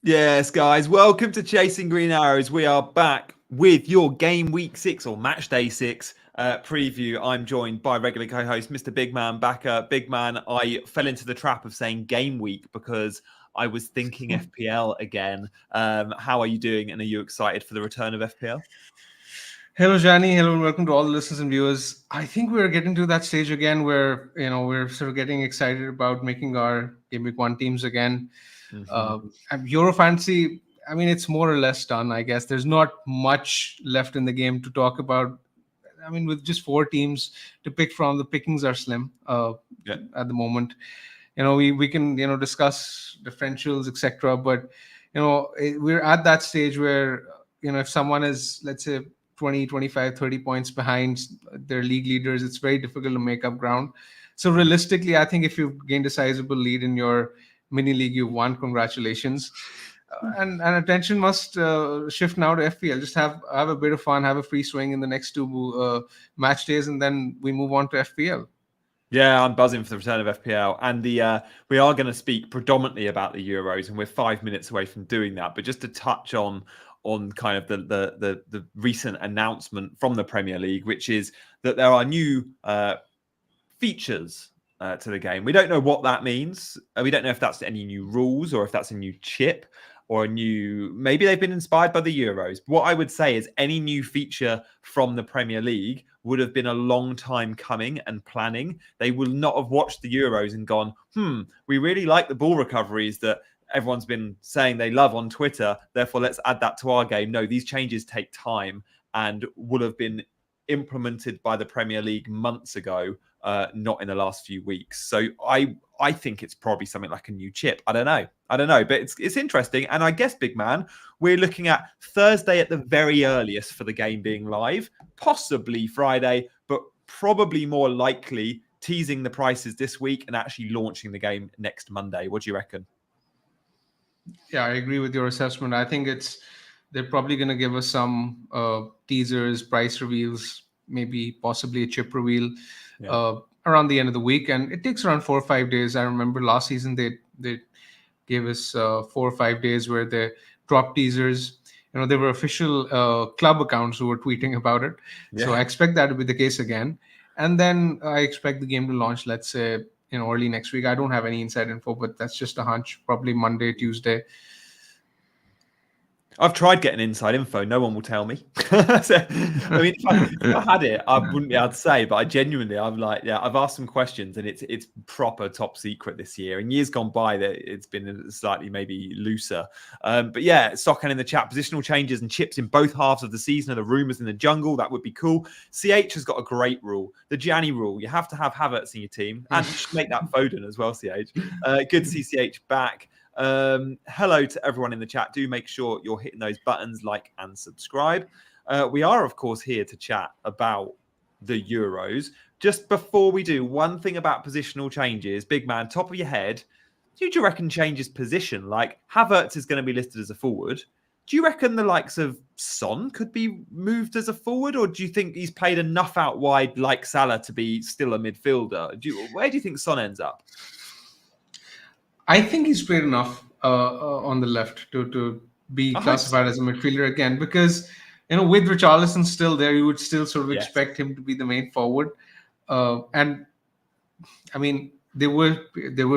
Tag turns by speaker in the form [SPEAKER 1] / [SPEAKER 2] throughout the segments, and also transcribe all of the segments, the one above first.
[SPEAKER 1] Yes, guys, welcome to Chasing Green Arrows. We are back with your game week 6 or match day 6 preview. I'm joined by regular co-host Mr. Bigman Bakar. Bigman, I fell into the trap of saying game week because I was thinking FPL again. How are you doing, and are you excited for the return of FPL?
[SPEAKER 2] Hello, Janny. Hello, and welcome to all the listeners and viewers. I think we're getting to that stage again where we're sort of getting excited about making our Game Week 1 teams again. Euro Fantasy, I mean, it's more or less done. I guess there's not much left in the game to talk about. I mean, with just 4 teams to pick from, the pickings are slim at the moment. We can discuss differentials, etc. But we're at that stage where if someone is, let's say, 20, 25, 30 points behind their league leaders, it's very difficult to make up ground. So realistically, I think if you've gained a sizable lead in your mini league, you've won. Congratulations. And attention must shift now to FPL. Just have a bit of fun, have a free swing in the next 2 match days, and then we move on to FPL.
[SPEAKER 1] Yeah, I'm buzzing for the return of FPL, and we are going to speak predominantly about the Euros, and we're 5 minutes away from doing that. But just to touch on kind of the recent announcement from the Premier League, which is that there are new features to the game. We don't know what that means. We don't know if that's any new rules or if that's a new chip or a new, maybe they've been inspired by the Euros. What I would say is any new feature from the Premier League would have been a long time coming and planning. They will not have watched the Euros and gone, we really like the ball recoveries that everyone's been saying they love on Twitter, therefore let's add that to our game. No, these changes take time and would have been implemented by the Premier League months ago, not in the last few weeks. So I think it's probably something like a new chip. I don't know, but it's interesting. And I guess, big man, we're looking at Thursday at the very earliest for the game being live, possibly Friday, but probably more likely teasing the prices this week and actually launching the game next Monday. What do you reckon?
[SPEAKER 2] Yeah, I agree with your assessment. I think they're probably going to give us some teasers, price reveals, maybe possibly a chip reveal around the end of the week. And it takes around 4 or 5 days. I remember last season they gave us 4 or 5 days where they dropped teasers. There were official club accounts who were tweeting about it. Yeah. So I expect that to be the case again. And then I expect the game to launch, let's say, early next week. I don't have any inside info, but that's just a hunch. Probably Monday, Tuesday.
[SPEAKER 1] I've tried getting inside info. No one will tell me. So, I mean, if I had it, I wouldn't be able to say. But I've asked some questions, and it's proper top secret this year. In years gone by, that it's been slightly maybe looser. But yeah, Sokan in the chat. Positional changes and chips in both halves of the season are the rumours in the jungle. That would be cool. CH has got a great rule, the Janny rule. You have to have Havertz in your team, and you should make that Foden as well. CH, good to see CH back. Hello to everyone in the chat. Do make sure you're hitting those buttons, like and subscribe. We are, of course, here to chat about the Euros. Just before we do, one thing about positional changes, big man, top of your head, who do you reckon changes position? Like Havertz is going to be listed as a forward. Do you reckon the likes of Son could be moved as a forward, or do you think he's played enough out wide like Salah to be still a midfielder? Where do you think Son ends up?
[SPEAKER 2] I think he's played enough on the left to be classified as a midfielder again, because with Richarlison still there, you would still sort of expect him to be the main forward. And I mean, there were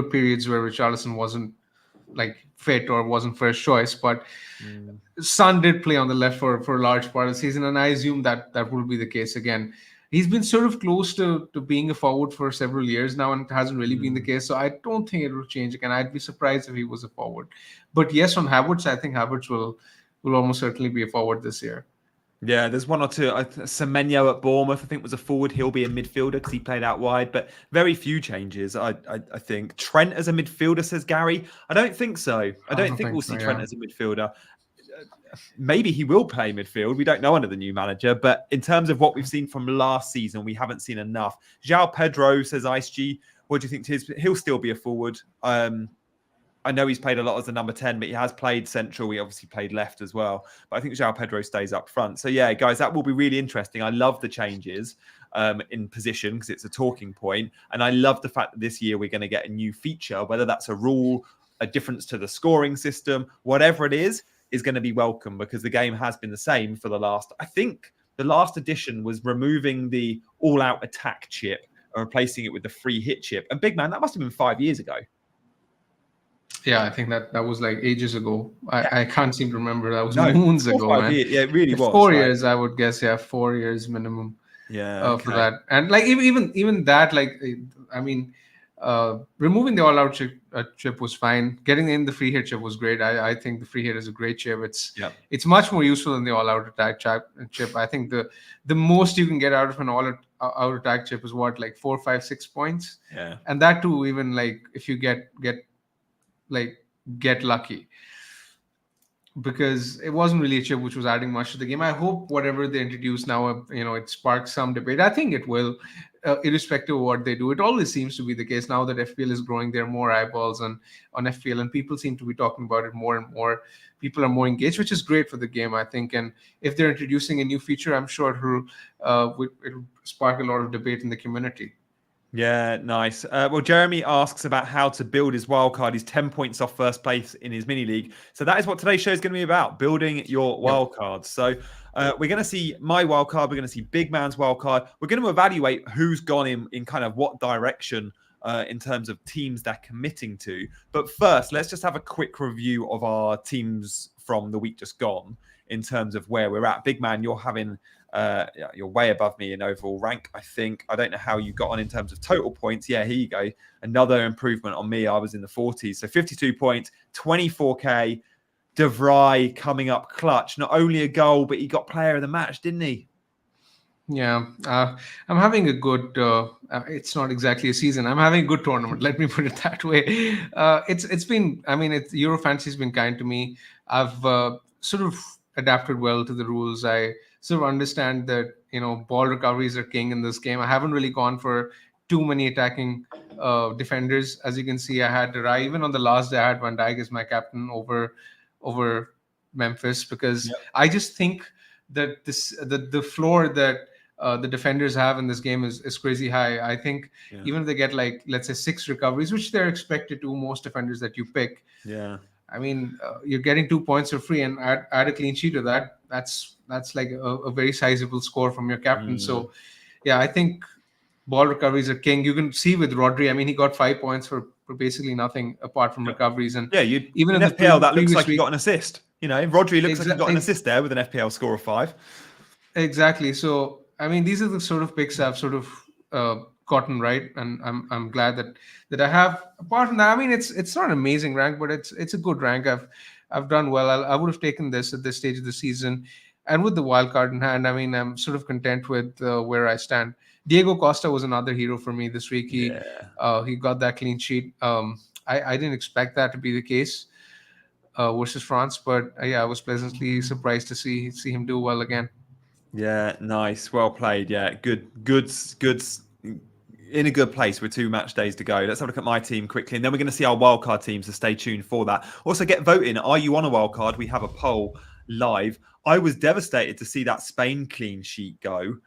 [SPEAKER 2] periods where Richarlison wasn't like fit or wasn't first choice, but Son did play on the left for a large part of the season, and I assume that will be the case again. He's been sort of close to being a forward for several years now, and it hasn't really been the case. So I don't think it will change again. I'd be surprised if he was a forward. But yes, on Havertz, I think Havertz will almost certainly be a forward this year.
[SPEAKER 1] Yeah, there's one or two. Semenyo at Bournemouth, I think, was a forward. He'll be a midfielder because he played out wide, but very few changes, I think. Trent as a midfielder, says Gary. I don't think so. I don't think we'll see Trent as a midfielder. Maybe he will play midfield. We don't know under the new manager, but in terms of what we've seen from last season, we haven't seen enough. João Pedro, says Ice G. What do you think? He'll still be a forward. I know he's played a lot as a number 10, but he has played central. He obviously played left as well. But I think João Pedro stays up front. So yeah, guys, that will be really interesting. I love the changes in position because it's a talking point. And I love the fact that this year we're going to get a new feature, whether that's a rule a difference to the scoring system, whatever it is going to be welcome, because the game has been the same for the last, I think the last edition was removing the all-out attack chip and replacing it with the free hit chip. And big man, that must have been 5 years ago.
[SPEAKER 2] Yeah, I think that was like ages ago. I can't seem to remember. That was moons ago, man.
[SPEAKER 1] Yeah, it really was.
[SPEAKER 2] 4 years, I would guess. Yeah, 4 years minimum.
[SPEAKER 1] Yeah,
[SPEAKER 2] for that. And like even that, like, I mean, removing the all-out chip was fine. Getting in the free hit chip was great. I think the free hit is a great chip. It's much more useful than the all-out attack chip. I think the most you can get out of an all-out attack chip is what, like 4, 5, 6 points.
[SPEAKER 1] Yeah,
[SPEAKER 2] and that too, even like if you get lucky, because it wasn't really a chip which was adding much to the game. I hope whatever they introduce now, it sparks some debate. I think it will, irrespective of what they do. It always seems to be the case now that FPL is growing. There are more eyeballs on FPL, and people seem to be talking about it more and more. People are more engaged, which is great for the game, I think. And if they're introducing a new feature, I'm sure it'll spark a lot of debate in the community.
[SPEAKER 1] Yeah, nice. Well, Jeremy asks about how to build his wildcard. He's 10 points off first place in his mini league. So that is what today's show is going to be about, building your wildcards. So we're going to see my wildcard. We're going to see Big Man's wildcard. We're going to evaluate who's gone in kind of what direction in terms of teams they're committing to. But first, let's just have a quick review of our teams from the week just gone in terms of where we're at. Big Man, you're way above me in overall rank, I think. I don't know how you got on in terms of total points. Yeah, here you go. Another improvement on me. I was in the 40s. So 52 points, 24k. De Vrij coming up clutch. Not only a goal, but he got player of the match, didn't he?
[SPEAKER 2] Yeah, I'm having a good. It's not exactly a season. I'm having a good tournament. Let me put it that way. It's been. I mean, Euro Fantasy's been kind to me. I've sort of adapted well to the rules. I sort of understand that ball recoveries are king in this game. I haven't really gone for too many attacking defenders. As you can see, I had De Vrij. Even on the last day, I had Van Dijk as my captain over Memphis, because I just think that the floor that the defenders have in this game is crazy high. I think even if they get, like, let's say 6 recoveries, which they're expected to, most defenders that you pick.
[SPEAKER 1] Yeah.
[SPEAKER 2] I mean, you're getting 2 points for free, and add a clean sheet to that. That's like a very sizable score from your captain. So, yeah, I think ball recoveries are king. You can see with Rodri. I mean, he got 5 points for basically nothing apart from recoveries. And
[SPEAKER 1] even in FPL, that looks like he got an assist. Rodri looks like he got an assist there with an FPL score of 5.
[SPEAKER 2] Exactly. So, I mean, these are the sort of picks I've sort of gotten right, and I'm glad that I have. Apart from that, I mean, it's not an amazing rank, but it's a good rank. I've done well. I would have taken this at this stage of the season, and with the wild card in hand, I mean, I'm sort of content with where I stand. Diego Costa was another hero for me this week. He got that clean sheet. I didn't expect that to be the case versus France, but I was pleasantly surprised to see him do well again.
[SPEAKER 1] Yeah, nice, well played. Yeah, good. In a good place with 2 match days to go. Let's have a look at my team quickly, and then we're going to see our wildcard teams, so stay tuned for that. Also, get voting. Are you on a wildcard? We have a poll live. I was devastated to see that Spain clean sheet go.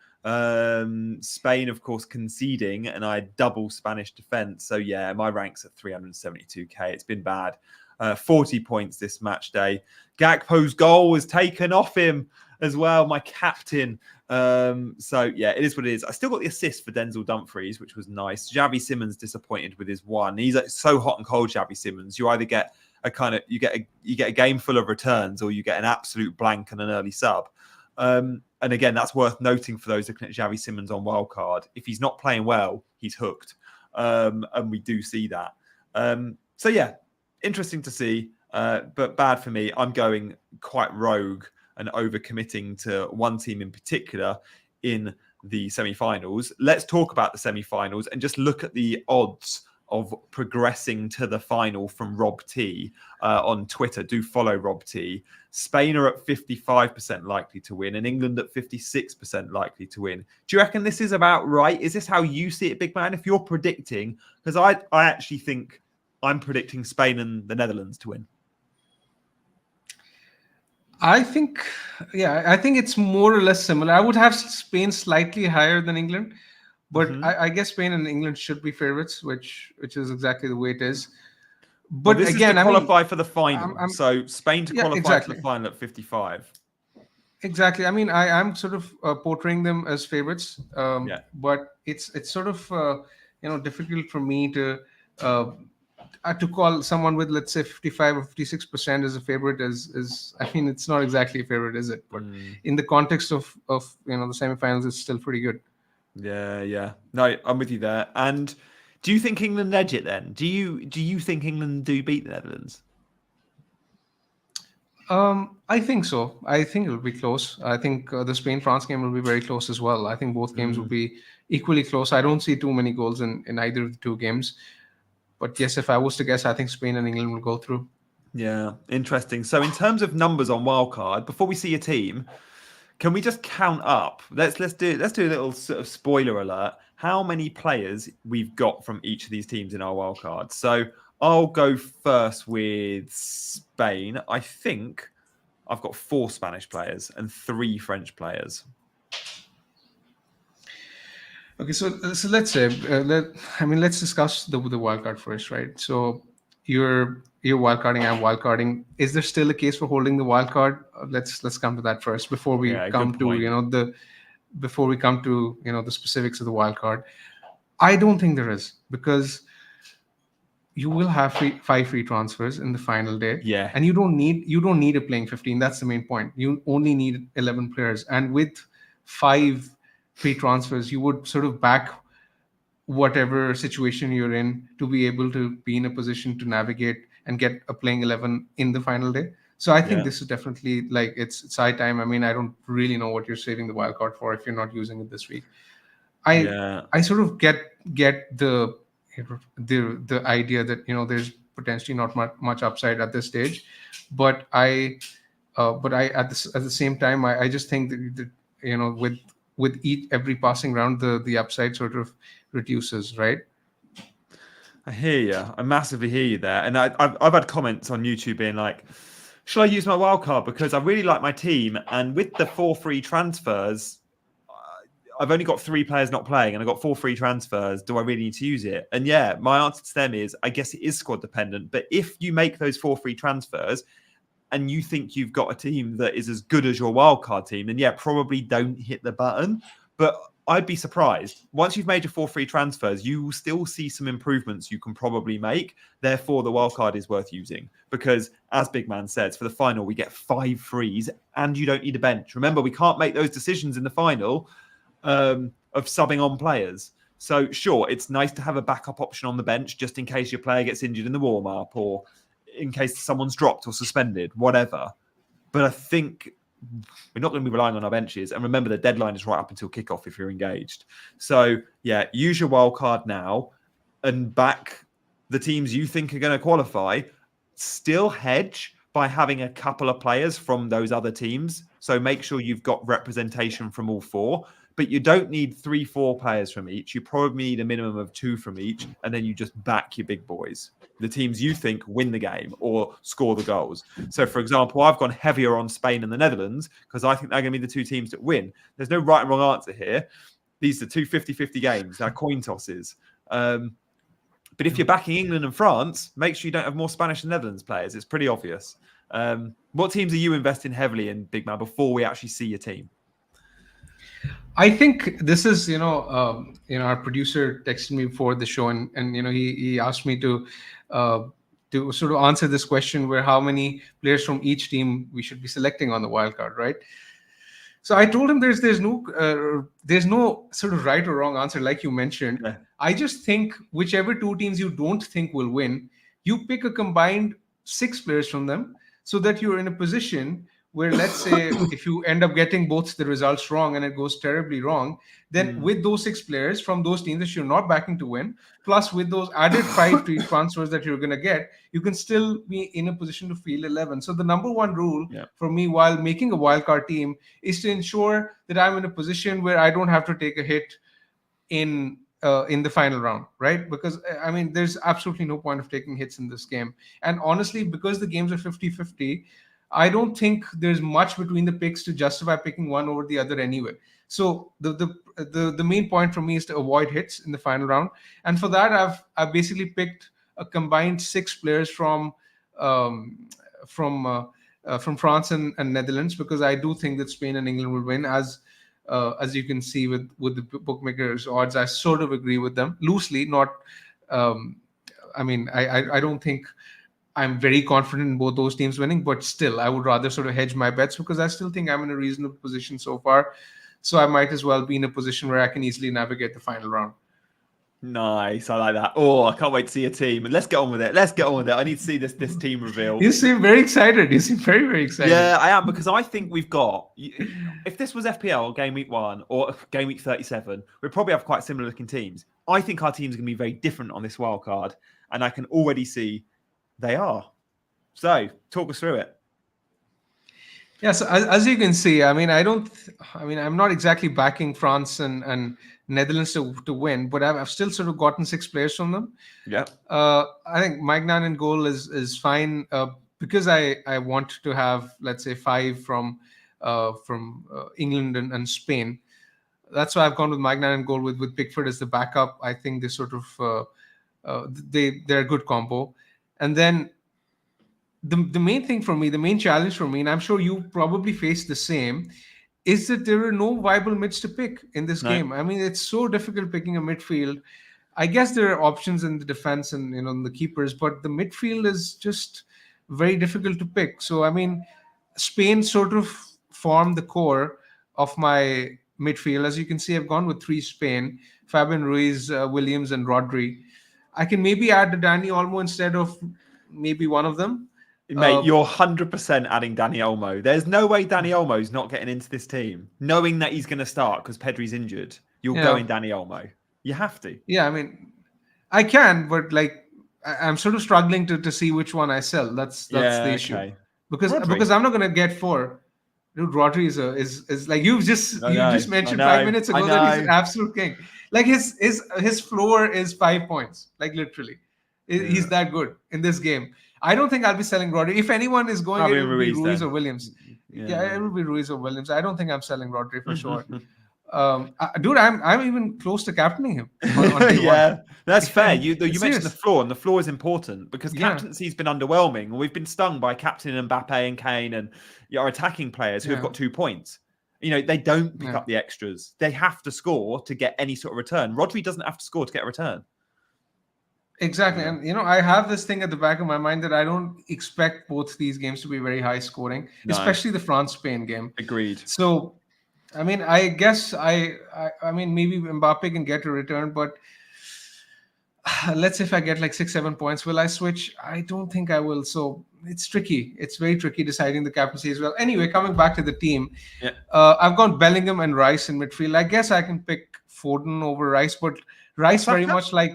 [SPEAKER 1] Spain, of course, conceding, and I had double Spanish defense. So yeah, my rank's at 372k. It's been bad. 40 points this match day. Gakpo's goal was taken off him as well, my captain. So yeah, it is what it is. I still got the assist for Denzel Dumfries, which was nice. Xavi Simons disappointed with his 1. He's so hot and cold, Xavi Simons. You either get you get a game full of returns, or you get an absolute blank and an early sub. And again, that's worth noting for those looking at Xavi Simons on wildcard. If he's not playing well, he's hooked, and we do see that. So yeah, interesting to see, but bad for me. I'm going quite rogue and over-committing to one team in particular in the semi-finals. Let's talk about the semi-finals and just look at the odds of progressing to the final from Rob T on Twitter. Do follow Rob T. Spain are at 55% likely to win, and England at 56% likely to win. Do you reckon this is about right? Is this how you see it, Big Man? If you're predicting, because I actually think I'm predicting Spain and the Netherlands to win.
[SPEAKER 2] I think it's more or less similar. I would have Spain slightly higher than England, but I guess Spain and England should be favorites, which is exactly the way it is. But
[SPEAKER 1] this
[SPEAKER 2] again,
[SPEAKER 1] is to qualify for the final.
[SPEAKER 2] I'm
[SPEAKER 1] So Spain to qualify
[SPEAKER 2] exactly.
[SPEAKER 1] for the final at 55.
[SPEAKER 2] Exactly. I mean, I'm sort of portraying them as favorites, but it's sort of difficult for me to call someone with, let's say, 55 or 56% as a favorite. Is I mean, it's not exactly a favorite, is it? But in the context of the semifinals, it's still pretty good.
[SPEAKER 1] Yeah. No, I'm with you there. And do you think England edge it then? Do you think England do beat the Netherlands?
[SPEAKER 2] I think so. I think it'll be close. I think the Spain-France game will be very close as well. I think both games will be equally close. I don't see too many goals in either of the two games. But yes, if I was to guess, I think Spain and England will go through.
[SPEAKER 1] Yeah, interesting. So in terms of numbers on Wildcard, before we see your team, can we just count up? Let's do a little sort of spoiler alert. How many players we've got from each of these teams in our wildcard? So I'll go first with Spain. I think I've got 4 Spanish players and 3 French players.
[SPEAKER 2] Okay, so let's say let's discuss the wildcard first, right? So you're wildcarding, I'm wildcarding. Is there still a case for holding the wildcard? Let's come to that first before we come to the specifics of the wildcard. I don't think there is, because you will have 5 free transfers in the final day, and you don't need a playing 15. That's the main point. You only need 11 players, and with 5 free transfers, you would sort of back whatever situation you're in to be able to be in a position to navigate and get a playing 11 in the final day. So I think this is definitely, like, it's high time. I mean, I don't really know what you're saving the wild card for if you're not using it this week. I sort of get the idea that there's potentially not much upside at this stage, but I at the same time I just think that with every passing round the upside sort of reduces, right?
[SPEAKER 1] I hear you. I massively hear you there. And I've had comments on YouTube being like, should I use my wildcard because I really like my team, and with the 4 free transfers, I've only got 3 players not playing and I've got 4 free transfers. Do I really need to use it? And yeah, my answer to them is, I guess it is squad dependent. But if you make those 4 free transfers and you think you've got a team that is as good as your wildcard team, then yeah, probably don't hit the button. But I'd be surprised. Once you've made your 4 free transfers, you will still see some improvements you can probably make. Therefore, the wildcard is worth using because, as Bigman says, for the final, we get 5 frees and you don't need a bench. Remember, we can't make those decisions in the final of subbing on players. So sure, it's nice to have a backup option on the bench just in case your player gets injured in the warm-up or in case someone's dropped or suspended, whatever. But I think we're not going to be relying on our benches. And remember, the deadline is right up until kickoff if you're engaged. So yeah, use your wild card now and back the teams you think are going to qualify. Still hedge by having a couple of players from those other teams. So make sure you've got representation from all 4. But you don't need 3-4 players from each. You probably need a minimum of 2 from each. And then you just back your big boys, the teams you think win the game or score the goals. So, for example, I've gone heavier on Spain and the Netherlands because I think they're going to be the 2 teams that win. There's no right and wrong answer here. These are 2 50-50 games. They're coin tosses. But if you're backing England and France, make sure you don't have more Spanish and Netherlands players. It's pretty obvious. What teams are you investing heavily in, Big Man, before we actually see your team?
[SPEAKER 2] I think this is, our producer texted me before the show, and he asked me to sort of answer this question, where how many players from each team we should be selecting on the wildcard, right? So I told him there's no sort of right or wrong answer, like you mentioned. Yeah. I just think whichever 2 teams you don't think will win, you pick a combined 6 players from them, so that you're in a position where, let's say, if you end up getting both the results wrong and it goes terribly wrong, then with those 6 players from those teams that you're not backing to win, plus with those added 5 free transfers that you're going to get, you can still be in a position to field 11. So the number one rule for me while making a wildcard team is to ensure that I'm in a position where I don't have to take a hit in the final round, right? Because, I mean, there's absolutely no point of taking hits in this game. And honestly, because the games are 50-50, I don't think there's much between the picks to justify picking one over the other anyway. So the main point for me is to avoid hits in the final round, and for that I've basically picked a combined 6 players from France and Netherlands, because I do think that Spain and England will win. As you can see with the bookmakers odds, I sort of agree with them loosely. Not, I don't think I'm very confident in both those teams winning, but still, I would rather sort of hedge my bets because I still think I'm in a reasonable position so far. So I might as well be in a position where I can easily navigate the final round.
[SPEAKER 1] Nice, I like that. Oh, I can't wait to see a team. And let's get on with it. I need to see this team reveal.
[SPEAKER 2] You seem very excited. You seem very, very excited.
[SPEAKER 1] Yeah, I am, because I think we've got. If this was FPL game week 1 or game week 37, we'd probably have quite similar looking teams. I think our teams are going to be very different on this wild card, and I can already see they are. So, talk us through it.
[SPEAKER 2] Yeah, so as you can see, I'm not exactly backing France and Netherlands to win, but I've still sort of gotten 6 players from them.
[SPEAKER 1] Yeah.
[SPEAKER 2] I think Magnan in goal is fine, because I want to have, let's say, 5 from England and Spain. That's why I've gone with Magnan in goal with Pickford as the backup. I think they sort of they're a good combo. And then the main thing for me, the main challenge for me, and I'm sure you probably face the same, is that there are no viable mids to pick in this game. I mean, it's so difficult picking a midfield. I guess there are options in the defense and in the keepers, but the midfield is just very difficult to pick. So I mean, Spain sort of formed the core of my midfield. As you can see, I've gone with 3 Spain: Fabian Ruiz, Williams, and Rodri. I can maybe add the Danny Olmo instead of maybe one of them.
[SPEAKER 1] Mate, you're 100% adding Dani Olmo. There's no way Dani Olmo's not getting into this team, knowing that he's going to start because Pedri's injured. You're going Dani Olmo. You have to.
[SPEAKER 2] Yeah, I mean, I can, but like, I'm sort of struggling to see which one I sell. That's the issue. Because I'm not going to get 4. Dude, Rodri is like you just mentioned 5 minutes ago that he's an absolute king. Like his floor is 5 points. Like literally, he's that good in this game. I don't think I'll be selling Rodri. If anyone is going, it will be Ruiz or Williams. Yeah, it will be Ruiz or Williams. I don't think I'm selling Rodri for sure. Dude, I'm even close to captaining him.
[SPEAKER 1] Yeah, that's fair. You mentioned the floor, and the floor is important because captaincy's been underwhelming, and we've been stung by captain Mbappe and Kane and our attacking players who have got 2 points. They don't pick up the extras. They have to score to get any sort of return. Rodri doesn't have to score to get a return.
[SPEAKER 2] Exactly. And, I have this thing at the back of my mind that I don't expect both these games to be very high scoring, especially the France-Spain game.
[SPEAKER 1] Agreed.
[SPEAKER 2] So, I mean, I guess I mean, maybe Mbappe can get a return, but let's say if I get like 6-7 points, will I switch? I don't think I will. So it's tricky. It's very tricky deciding the captaincy as well. Anyway, coming back to the team, I've got Bellingham and Rice in midfield. I guess I can pick Foden over Rice, but Rice very much like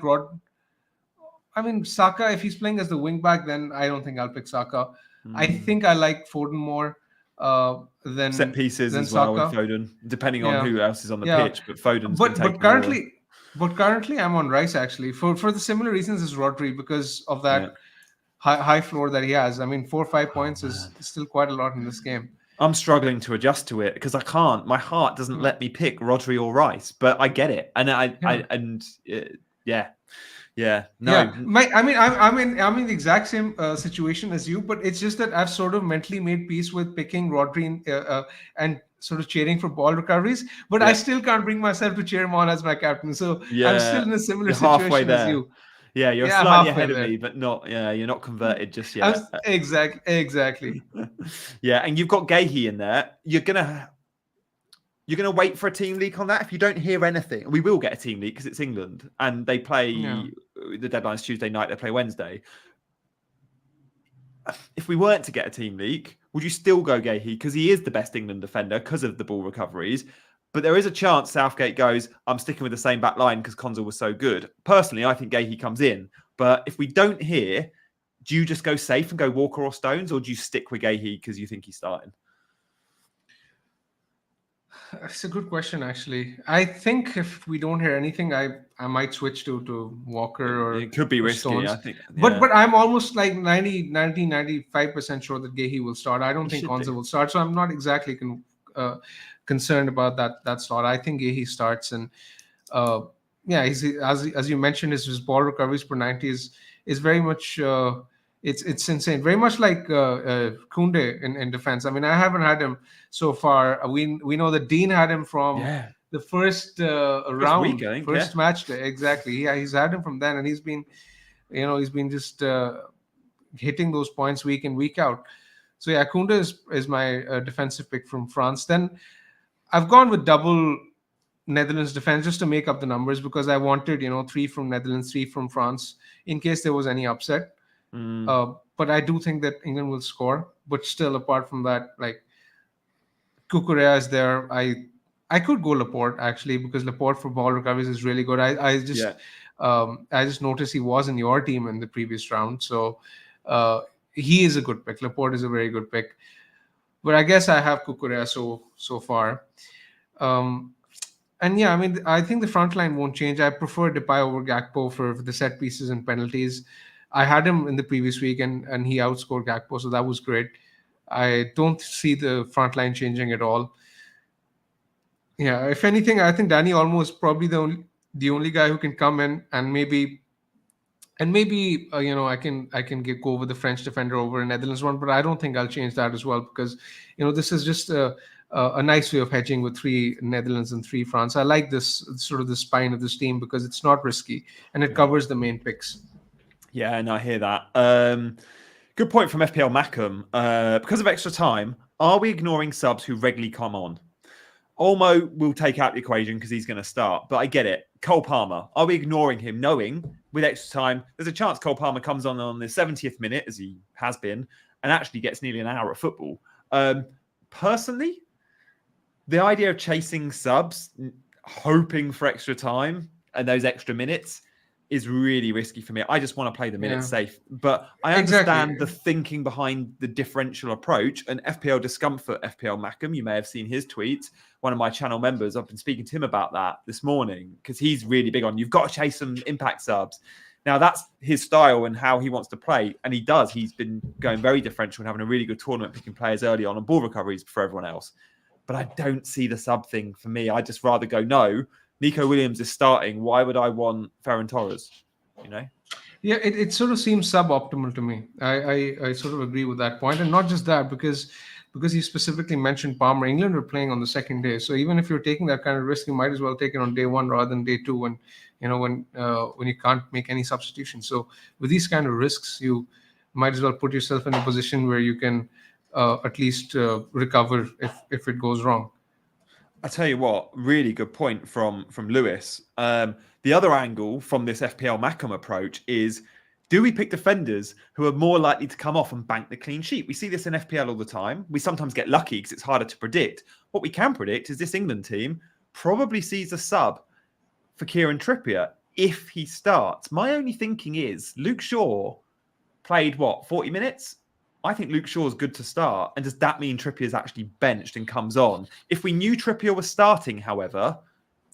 [SPEAKER 2] I mean, Saka, if he's playing as the wing back, then I don't think I'll pick Saka. I think I like Foden more than
[SPEAKER 1] set pieces
[SPEAKER 2] than
[SPEAKER 1] as well
[SPEAKER 2] Saka.
[SPEAKER 1] with Foden, depending on who else is on the pitch. But Foden's
[SPEAKER 2] but currently I'm on Rice actually for the similar reasons as Rodri, because of that high floor that he has. I mean, 4 or 5 points is still quite a lot in this game.
[SPEAKER 1] I'm struggling to adjust to it because I can't. My heart doesn't let me pick Rodri or Rice, but I get it, and
[SPEAKER 2] I'm in the exact same situation as you, but it's just that I've sort of mentally made peace with picking Rodri and sort of cheering for ball recoveries, but I still can't bring myself to cheer him on as my captain. So I'm still in a similar situation as you.
[SPEAKER 1] Yeah, you're slightly ahead of me, but not. Yeah, you're not converted just yet.
[SPEAKER 2] Exactly.
[SPEAKER 1] Yeah, and you've got Gahey in there. You're gonna wait for a team leak on that. If you don't hear anything, we will get a team leak because it's England and they play. The deadline's Tuesday night. They play Wednesday. If we weren't to get a team leak, would you still go Gahey because he is the best England defender because of the ball recoveries? But there is a chance Southgate goes, I'm sticking with the same back line because Konsa was so good. Personally, I think Gahey comes in. But if we don't hear, do you just go safe and go Walker or Stones, or do you stick with Gahey because you think he's starting?
[SPEAKER 2] It's a good question, actually. I think if we don't hear anything, I might switch to Walker or
[SPEAKER 1] it could be risky,
[SPEAKER 2] Stones.
[SPEAKER 1] I think.
[SPEAKER 2] Yeah. But I'm almost like 95% sure that Gahey will start. I don't think Konsa will start, so I'm not exactly concerned about that slot. I think Gahey starts, and he's as you mentioned, his ball recoveries per 90 is is very much it's insane. Very much like Koundé in defense. I mean, I haven't had him so far. We know that Dean had him from the first round, first match day. Exactly. Yeah, he's had him from then, and he's been just hitting those points week in, week out. So yeah, Koundé is my defensive pick from France. Then I've gone with double Netherlands defense just to make up the numbers, because I wanted 3 from Netherlands, 3 from France in case there was any upset. But I do think that England will score. But still, apart from that, like Cucurella is there. I could go Laporte actually, because Laporte for ball recoveries is really good. I just noticed he was in your team in the previous round, so he is a good pick. Laporte is a very good pick. But I guess I have Cucurella so far. And yeah, I mean, I think the front line won't change. I prefer Depay over Gakpo for the set pieces and penalties. I had him in the previous week, and he outscored Gakpo, so that was great. I don't see the front line changing at all. Yeah, if anything, I think Danny Olmo is probably the only guy who can come in and maybe I can go with the French defender over a Netherlands one, but I don't think I'll change that as well, because this is just a nice way of hedging with 3 Netherlands and 3 France. I like this sort of the spine of this team because it's not risky and it covers the main picks.
[SPEAKER 1] Yeah, and I hear that. Good point from FPL Mackham. Because of extra time, are we ignoring subs who regularly come on? Olmo will take out the equation because he's going to start, but I get it. Cole Palmer, are we ignoring him, knowing with extra time there's a chance Cole Palmer comes on the 70th minute, as he has been, and actually gets nearly an hour of football? Personally, the idea of chasing subs, hoping for extra time and those extra minutes, is really risky for me. I just want to play the minutes safe. But I understand the thinking behind the differential approach and FPL Discomfort, FPL Mackham. You may have seen his tweet. One of my channel members, I've been speaking to him about that this morning, because he's really big on, you've got to chase some impact subs. Now, that's his style and how he wants to play. And he does. He's been going very differential and having a really good tournament, picking players early on and ball recoveries for everyone else. But I don't see the sub thing for me. I just rather go, no, Nico Williams is starting. Why would I want Ferran Torres?
[SPEAKER 2] Yeah, it sort of seems suboptimal to me. I sort of agree with that point. And not just that, because you specifically mentioned Palmer. England are playing on the second day. So even if you're taking that kind of risk, you might as well take it on day 1 rather than day 2 when you can't make any substitution. So with these kind of risks, you might as well put yourself in a position where you can at least recover if it goes wrong.
[SPEAKER 1] I tell you what, really good point from Lewis. The other angle from this FPL Mackham approach is, do we pick defenders who are more likely to come off and bank the clean sheet? We see this in FPL all the time. We sometimes get lucky because it's harder to predict. What we can predict is this England team probably sees a sub for Kieran Trippier if he starts. My only thinking is Luke Shaw played, 40 minutes? I think Luke Shaw's good to start. And does that mean Trippier's actually benched and comes on? If we knew Trippier was starting, however,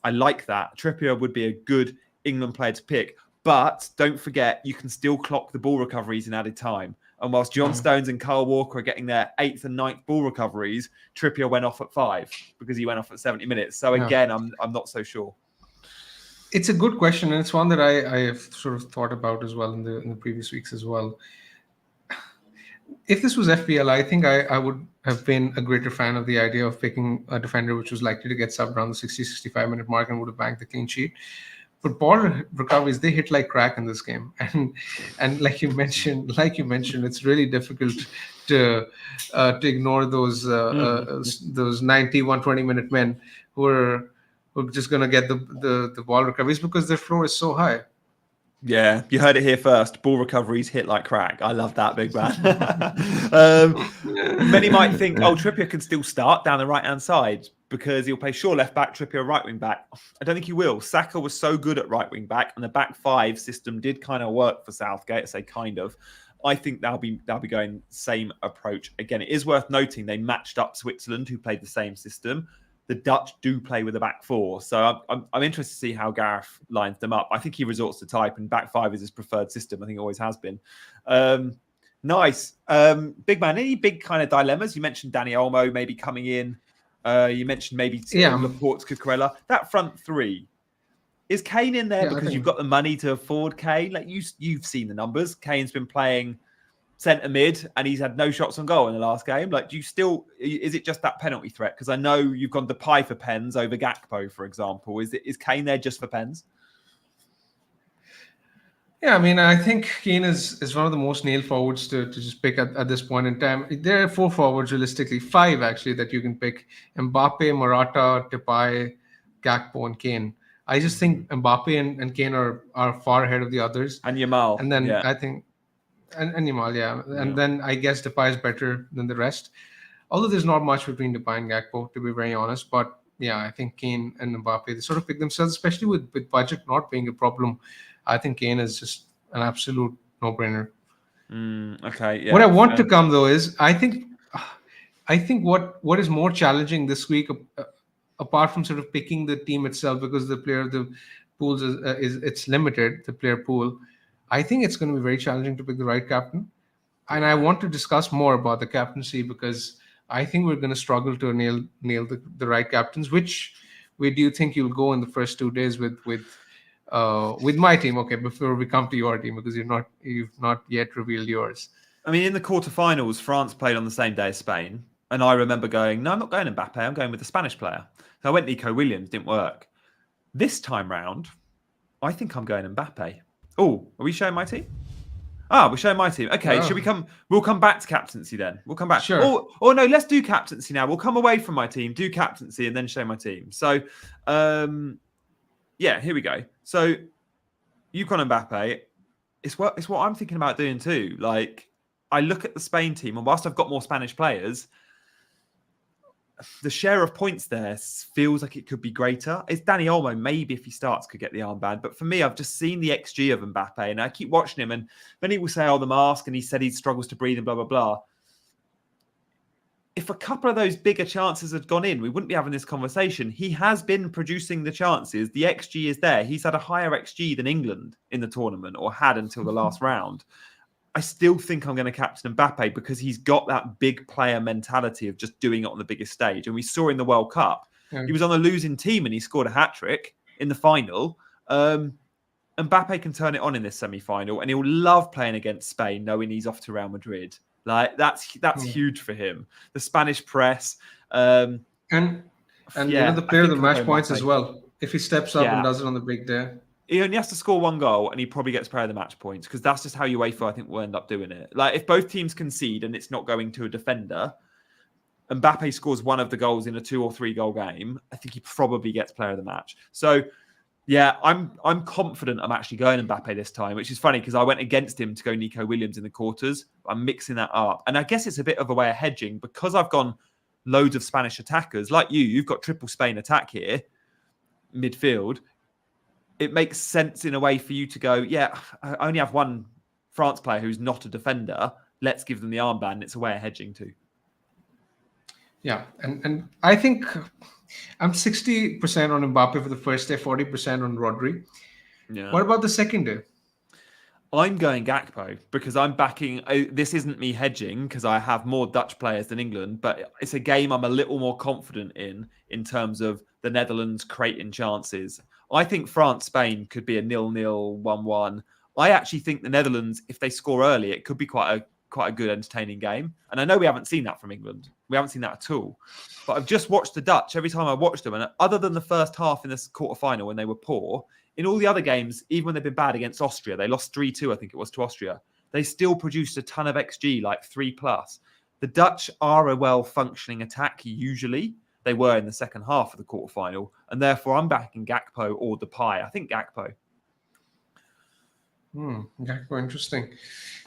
[SPEAKER 1] I like that. Trippier would be a good England player to pick. But don't forget, you can still clock the ball recoveries in added time. And whilst John Stones and Kyle Walker are getting their 8th and 9th ball recoveries, Trippier went off at 5 because he went off at 70 minutes. So again, I'm not so sure.
[SPEAKER 2] It's a good question, and it's one that I have sort of thought about as well in the previous weeks as well. If this was FPL, I think I would have been a greater fan of the idea of picking a defender which was likely to get subbed around the 60-65 minute mark and would have banked the clean sheet. But ball recoveries, they hit like crack in this game, and like you mentioned, it's really difficult to ignore those 90, 120 minute men who are just going to get the ball recoveries because their floor is so high.
[SPEAKER 1] Yeah, you heard it here first. Ball recoveries hit like crack. I love that, big man. Many might think, Trippier can still start down the right-hand side because he'll play Shaw left back, Trippier right wing back. I don't think he will. Saka was so good at right wing back, and the back 5 system did kind of work for Southgate. I say kind of. I think they'll be going same approach again. It is worth noting they matched up Switzerland, who played the same system. The Dutch do play with a back 4. So I'm interested to see how Gareth lines them up. I think he resorts to type, and back 5 is his preferred system. I think it always has been. Nice. Big man, any big kind of dilemmas? You mentioned Danny Olmo maybe coming in. You mentioned maybe Laporte, Cucurella. That front 3, Is Kane in there
[SPEAKER 2] Yeah,
[SPEAKER 1] because you've got the money to afford Kane? Like you've seen the numbers. Kane's been playing centre mid and he's had no shots on goal in the last game. Like, do you still? Is it just that penalty threat? Because I know you've gone to Depay for pens over Gakpo, for example. Is Kane there just for pens?
[SPEAKER 2] Yeah, I mean, I think Kane is one of the most nailed forwards to just pick at this point in time. There are 4 forwards, realistically, 5 actually, that you can pick: Mbappe, Morata, Depay, Gakpo, and Kane. I just think Mbappe and Kane are far ahead of the others.
[SPEAKER 1] And Yamal.
[SPEAKER 2] And then
[SPEAKER 1] yeah.
[SPEAKER 2] I think, and Yamal, yeah. And
[SPEAKER 1] Yeah.
[SPEAKER 2] then I guess Depay is better than the rest. Although there's not much between Depay and Gakpo, to be very honest. But yeah, I think Kane and Mbappe, they sort of pick themselves, especially with budget not being a problem. I think Kane is just an absolute no-brainer.
[SPEAKER 1] Okay. Yeah.
[SPEAKER 2] What I want to come though is I think what is more challenging this week, apart from sort of picking the team itself, because the pools is it's limited, the player pool. I think it's going to be very challenging to pick the right captain, and I want to discuss more about the captaincy because I think we're going to struggle to nail the right captains. Which way do you think you'll go in the first 2 days with my team? Okay, before we come to your team, because you've not yet revealed yours.
[SPEAKER 1] I mean, in the quarterfinals, France played on the same day as Spain, and I remember going, "No, I'm not going Mbappe. I'm going with the Spanish player." So I went Nico Williams, didn't work. This time round, I think I'm going Mbappe. Oh, are we showing my team? We're showing my team. Okay, should we come? We'll come back to captaincy then. We'll come back.
[SPEAKER 2] Sure.
[SPEAKER 1] Or no, let's do captaincy now. We'll come away from my team, do captaincy, and then show my team. So, yeah, here we go. So, you've gone Mbappe. It's what I'm thinking about doing too. Like, I look at the Spain team, and whilst I've got more Spanish players, the share of points there feels like it could be greater. It's Dani Olmo, maybe if he starts, could get the armband. But for me, I've just seen the XG of Mbappe, and I keep watching him. And then he will say, "Oh, the mask," and he said he struggles to breathe and blah, blah, blah. If a couple of those bigger chances had gone in, we wouldn't be having this conversation. He has been producing the chances. The XG is there. He's had a higher XG than England in the tournament, or had until the last round. I still think I'm going to captain Mbappe because he's got that big player mentality of just doing it on the biggest stage. And we saw in the World Cup, he was on a losing team and he scored a hat-trick in the final. Mbappe can turn it on in this semi-final, and he'll love playing against Spain, knowing he's off to Real Madrid. Like that's huge for him. The Spanish press,
[SPEAKER 2] and the player of the match points as well. If he steps up and does it on the big day,
[SPEAKER 1] he only has to score 1 goal, and he probably gets player of the match points because that's just how UEFA, I think, will end up doing it. Like if both teams concede and it's not going to a defender, Mbappe scores 1 of the goals in a 2 or 3 goal game, I think he probably gets player of the match. So. Yeah, I'm confident I'm actually going Mbappe this time, which is funny because I went against him to go Nico Williams in the quarters. I'm mixing that up. And I guess it's a bit of a way of hedging because I've gone loads of Spanish attackers. Like you've got triple Spain attack here, midfield. It makes sense in a way for you to go, yeah, I only have 1 France player who's not a defender. Let's give them the armband. It's a way of hedging too.
[SPEAKER 2] Yeah, and I think I'm 60% on Mbappe for the first day, 40% on Rodri. Yeah. What about the second day?
[SPEAKER 1] I'm going Gakpo because I'm backing. This isn't me hedging because I have more Dutch players than England, but it's a game I'm a little more confident in terms of the Netherlands creating chances. I think France-Spain could be a 0-0, 1-1. I actually think the Netherlands, if they score early, it could be quite a good, entertaining game. And I know we haven't seen that from England. We haven't seen that at all. But I've just watched the Dutch every time I watched them. And other than the first half in this quarterfinal when they were poor, in all the other games, even when they've been bad against Austria, they lost 3-2, I think it was, to Austria. They still produced a ton of XG, like 3+. The Dutch are a well-functioning attack, usually. They were in the second half of the quarterfinal. And therefore, I'm backing Gakpo or Depay. I think Gakpo.
[SPEAKER 2] Gakpo, interesting.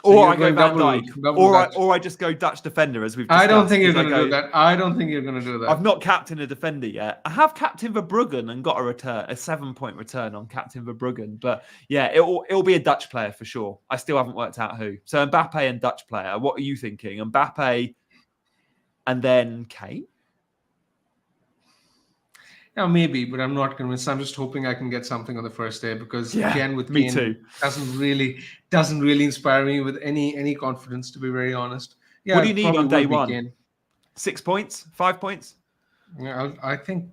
[SPEAKER 1] So or I go Van Dijk, or I just go Dutch defender as we've discussed.
[SPEAKER 2] I don't think you're going to do that. I don't think you're going to do that.
[SPEAKER 1] I've not captained a defender yet. I have captained Verbruggen and got a 7-point return on Captain Verbruggen. But yeah, it'll be a Dutch player for sure. I still haven't worked out who. So Mbappe and Dutch player. What are you thinking? Mbappe and then Kane?
[SPEAKER 2] Yeah, maybe, but I'm not convinced. I'm just hoping I can get something on the first day because again with Kane
[SPEAKER 1] too.
[SPEAKER 2] doesn't really inspire me with any confidence, to be very honest. Yeah,
[SPEAKER 1] what do you need on day one? Kane. 6 points? 5 points?
[SPEAKER 2] Yeah, I think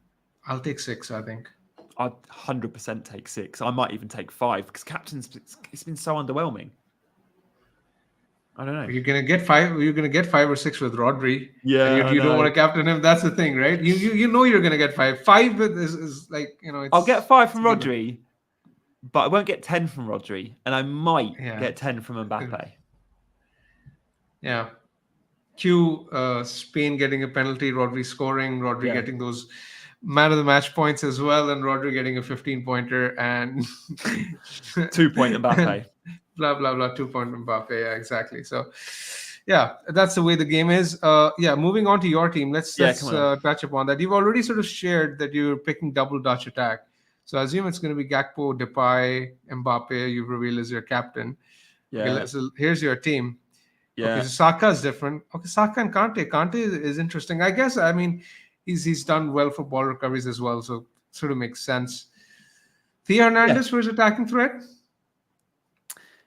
[SPEAKER 2] I'll take 6. I think
[SPEAKER 1] I'd 100% take 6. I might even take 5 because captain's it's been so underwhelming. I don't know.
[SPEAKER 2] You're gonna get 5. You're gonna get 5 or 6 with Rodri.
[SPEAKER 1] Yeah,
[SPEAKER 2] and you don't want to captain him. That's the thing, right? You know you're gonna get 5. 5 is like it's.
[SPEAKER 1] I'll get 5 from Rodri, but I won't get 10 from Rodri, and I might get 10 from Mbappe.
[SPEAKER 2] Yeah. Spain getting a penalty, Rodri scoring, Rodri getting those man of the match points as well, and Rodri getting a 15-pointer and
[SPEAKER 1] 2-point Mbappe.
[SPEAKER 2] Blah blah blah, 2-point Mbappe. Yeah, exactly. So, yeah, that's the way the game is. Moving on to your team, let's touch upon that. You've already sort of shared that you're picking double Dutch attack. So I assume it's going to be Gakpo, Depay, Mbappe. You've revealed as your captain.
[SPEAKER 1] Yeah.
[SPEAKER 2] Okay, so here's your team.
[SPEAKER 1] Yeah.
[SPEAKER 2] Okay, so Saka is different. Okay, Saka and Kante. Kante is interesting. I guess, I mean, he's done well for ball recoveries as well, so sort of makes sense. Theo Hernandez for his attacking threat?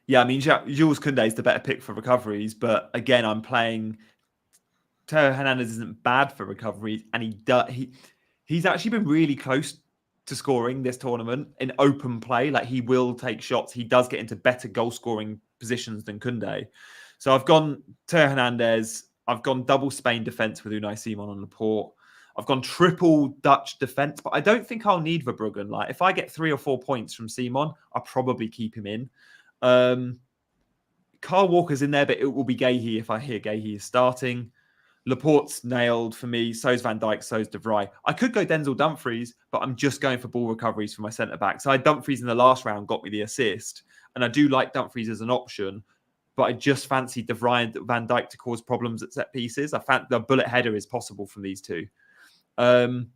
[SPEAKER 1] Yeah, I mean, Jules Koundé is the better pick for recoveries, but again, I'm playing... Theo Hernandez isn't bad for recoveries, and he's actually been really close to scoring this tournament in open play. Like, he will take shots. He does get into better goal-scoring positions than Koundé. So I've gone Theo Hernandez. I've gone double Spain defence with Unai Simon on Laporte. I've gone triple Dutch defence, but I don't think I'll need Verbruggen. Like, if I get 3 or 4 points from Simon, I'll probably keep him in. Kyle Walker's in there, but it will be Guéhi if I hear Guéhi is starting. Laporte's nailed for me. So's Van Dijk, so's De Vrij. I could go Denzel Dumfries, but I'm just going for ball recoveries for my centre-back. So I had Dumfries in the last round, got me the assist. And I do like Dumfries as an option, but I just fancy De Vrij and Van Dijk to cause problems at set pieces. I found the bullet header is possible from these two. So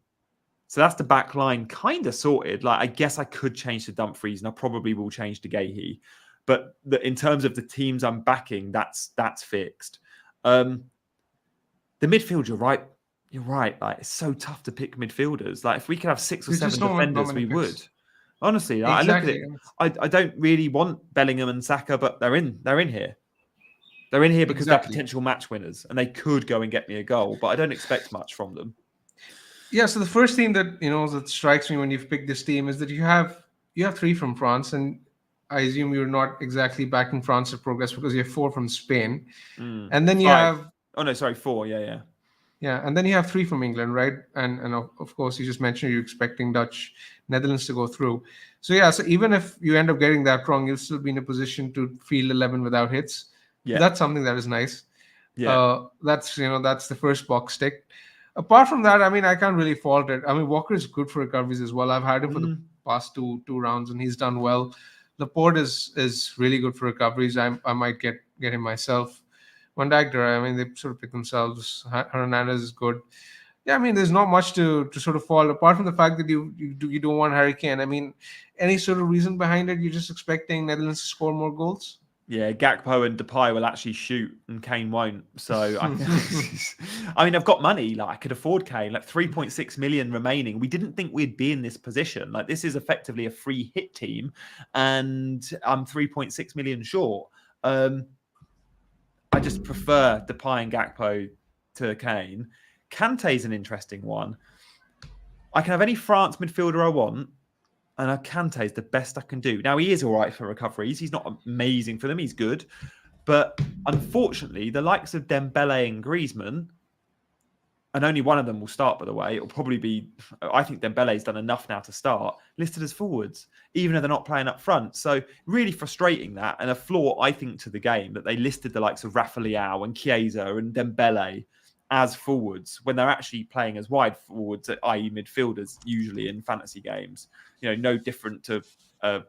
[SPEAKER 1] that's the back line kind of sorted. Like, I guess I could change to Dumfries, and I probably will change to Guéhi. But in terms of the teams I'm backing, that's fixed. The midfield, you're right. You're right. Like, it's so tough to pick midfielders. Like, if we could have 6 or 7 defenders, we would. Honestly, exactly. I look at it. I don't really want Bellingham and Saka, but they're in here. They're in here because they're potential match winners, and they could go and get me a goal, but I don't expect much from them.
[SPEAKER 2] Yeah. So the first thing that that strikes me when you've picked this team is that you have 3 from France, and I assume you're not exactly backing France to progress because you have 4 from Spain, and then you
[SPEAKER 1] 5.
[SPEAKER 2] have
[SPEAKER 1] 4. Yeah.
[SPEAKER 2] Yeah, and then you have 3 from England, right? And of course, you just mentioned you're expecting Netherlands to go through. So yeah, so even if you end up getting that wrong, you'll still be in a position to field 11 without hits. Yeah, that's something that is nice. Yeah, that's the first box tick. Apart from that, I mean, I can't really fault it. I mean, Walker is good for recoveries as well. I've had him for the past two rounds, and he's done well. Laporte is really good for recoveries. I might get him myself. Van Dijk, I mean, they sort of pick themselves. Hernandez is good. Yeah, I mean, there's not much to sort of fall apart from the fact that you don't want Harry Kane. I mean, any sort of reason behind it? You're just expecting Netherlands to score more goals?
[SPEAKER 1] Yeah, Gakpo and Depay will actually shoot, and Kane won't. So, I mean, I've got money. Like, I could afford Kane. Like, 3.6 million remaining. We didn't think we'd be in this position. Like, this is effectively a free hit team, and I'm 3.6 million short. I just prefer Depay and Gakpo to Kane. Kante's an interesting one. I can have any France midfielder I want, and Kante is the best I can do. Now, he is all right for recoveries. He's not amazing for them. He's good. But unfortunately, the likes of Dembele and Griezmann, and only one of them will start, by the way. It'll probably be, I think Dembele's done enough now to start, listed as forwards, even though they're not playing up front. So really frustrating that, and a flaw, I think, to the game, that they listed the likes of Rafa Leao and Chiesa and Dembele as forwards when they're actually playing as wide forwards, i.e. midfielders, usually in fantasy games. No different to a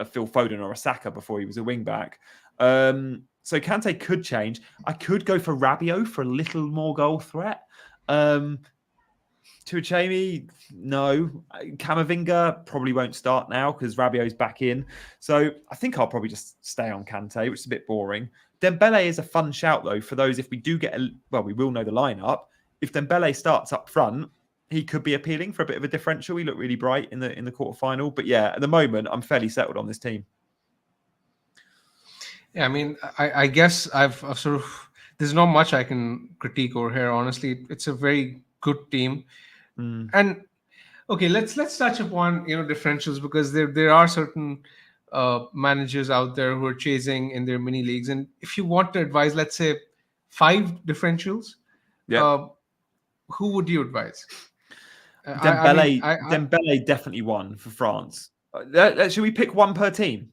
[SPEAKER 1] Phil Foden or a Saka before he was a wing-back. So Kante could change. I could go for Rabiot for a little more goal threat. Tuachemi, no. Camavinga probably won't start now because Rabiot's back in. So I think I'll probably just stay on Kante, which is a bit boring. Dembele is a fun shout, though, for those, if we do get we will know the lineup. If Dembele starts up front, he could be appealing for a bit of a differential. He looked really bright in the quarterfinal. But yeah, at the moment, I'm fairly settled on this team.
[SPEAKER 2] Yeah, I mean, I guess I've sort of... There's not much I can critique over here, honestly. It's a very good team. And Okay, let's touch upon differentials, because there are certain managers out there who are chasing in their mini leagues, and if you want to advise, let's say 5 differentials,
[SPEAKER 1] Yeah.
[SPEAKER 2] who would you advise?
[SPEAKER 1] Dembele definitely won for France. Should we pick one per team?